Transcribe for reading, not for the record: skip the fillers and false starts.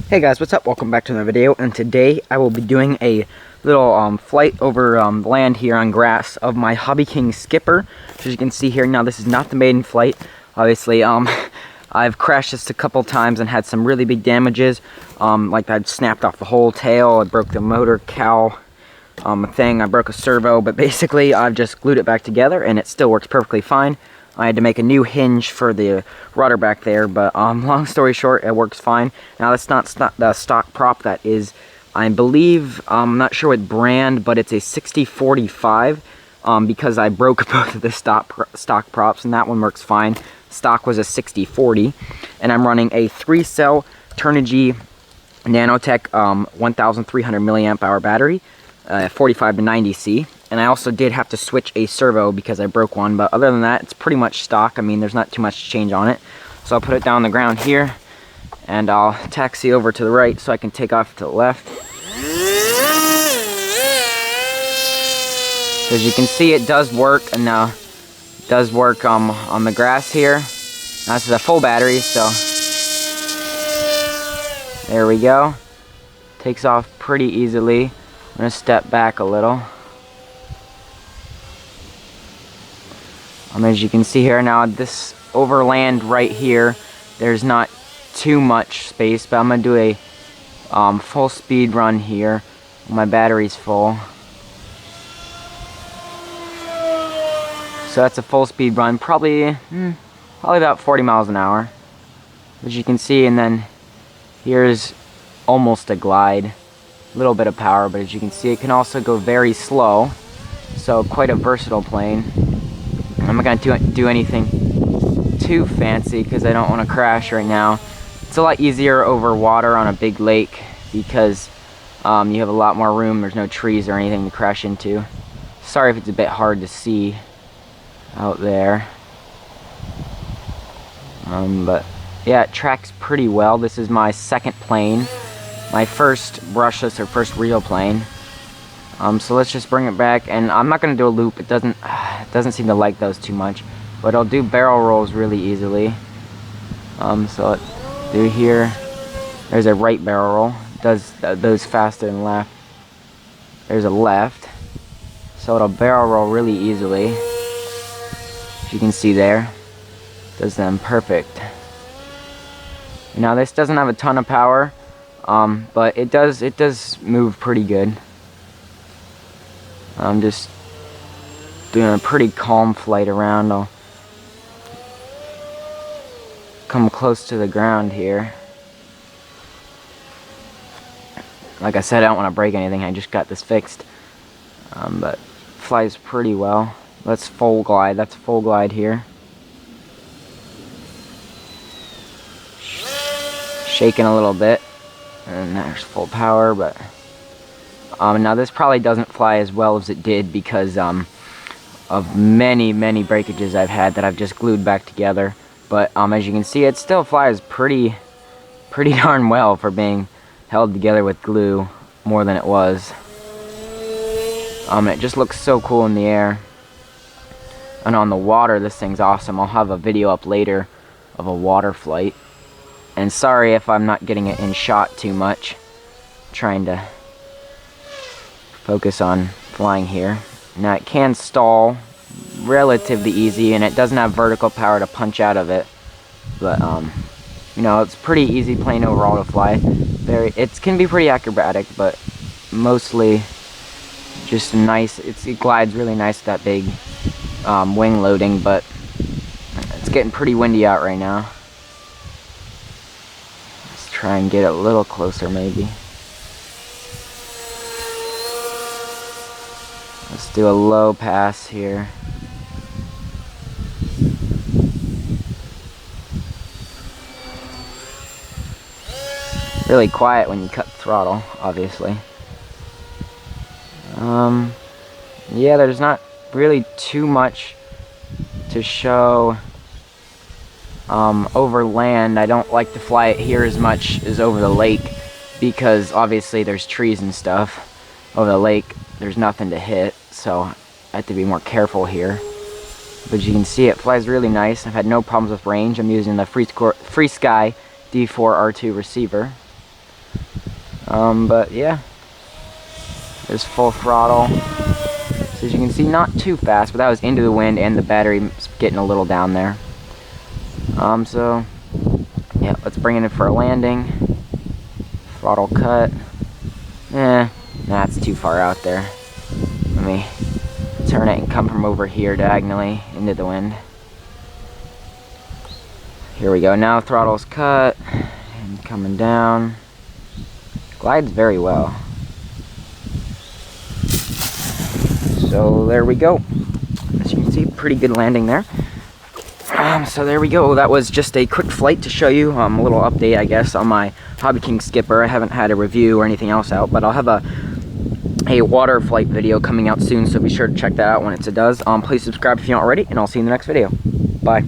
Hey guys, what's up? Welcome back to another video, and today I will be doing a little flight over land here on grass of my HobbyKing skipper. As you can see here, now this is not the maiden flight. Obviously, I've crashed this a couple times and had some really big damages. Like I snapped off the whole tail, I broke the motor cowl thing, I broke a servo, but basically I've just glued it back together and it still works perfectly fine. I had to make a new hinge for the rudder back there, but long story short, it works fine. Now that's not the stock prop. That is, I believe, I'm not sure what brand, but it's a 6045 because I broke both of the stock props, and that one works fine. Stock was a 6040, and I'm running a 3-cell Turnigy Nanotech 1300 milliamp hour battery, 45 to 90C. And I also did have to switch a servo because I broke one, but other than that, it's pretty much stock. I mean, there's not too much to change on it. So I'll put it down on the ground here, and I'll taxi over to the right so I can take off to the left. So as you can see, it does work, and it does work on the grass here. Now, this is a full battery, so there we go. Takes off pretty easily. I'm gonna step back a little. As you can see here now, this overland right here, there's not too much space, but I'm gonna do a full speed run here when my battery's full. So that's a full speed run, probably about 40 miles an hour, as you can see. And then here's almost a glide, a little bit of power, but as you can see, it can also go very slow. So quite a versatile plane. I'm not going to do anything too fancy because I don't want to crash right now. It's a lot easier over water on a big lake because you have a lot more room. There's no trees or anything to crash into. Sorry if it's a bit hard to see out there. But yeah, it tracks pretty well. This is my second plane. My first brushless or first real plane. So let's just bring it back, and I'm not going to do a loop. It doesn't seem to like those too much, but it'll do barrel rolls really easily. So let's do here. There's a right barrel roll. It does those faster than left. There's a left, so it'll barrel roll really easily. As you can see there, does them perfect. Now this doesn't have a ton of power, but it does move pretty good. I'm just doing a pretty calm flight around. I'll come close to the ground here. Like I said, I don't want to break anything. I just got this fixed. But flies pretty well. Let's full glide. That's full glide here. Shaking a little bit. And there's full power, but now this probably doesn't fly as well as it did because of many breakages I've had that I've just glued back together. But as you can see, it still flies pretty darn well for being held together with glue more than it was. It just looks so cool in the air. And on the water, this thing's awesome. I'll have a video up later of a water flight. And sorry if I'm not getting it in shot too much. I'm trying to focus on flying here. Now it can stall relatively easy, and it doesn't have vertical power to punch out of it, but you know, it's pretty easy plane overall to fly. It can be pretty acrobatic, but mostly just nice. It glides really nice with that big wing loading, but it's getting pretty windy out right now. Let's try and get a little closer maybe. Let's do a low pass here. Really quiet when you cut the throttle, obviously. Yeah, there's not really too much to show over land. I don't like to fly it here as much as over the lake because obviously there's trees and stuff. Over the lake, there's nothing to hit, so I have to be more careful here. But you can see it flies really nice. I've had no problems with range. I'm using the FreeSky D4 R2 receiver. But yeah, there's full throttle. So as you can see, not too fast, but that was into the wind and the battery was getting a little down there. So yeah, let's bring it in for a landing. Throttle cut. That's too far out there. Let me turn it and come from over here diagonally into the wind. Here we go. Now throttle's cut and coming down. Glides very well. So there we go. As you can see, pretty good landing there. So there we go. That was just a quick flight to show you a little update, I guess, on my HobbyKing skipper. I haven't had a review or anything else out, but I'll have a water flight video coming out soon, so be sure to check that out when it does. Please subscribe if you aren't already, and I'll see you in the next video. Bye.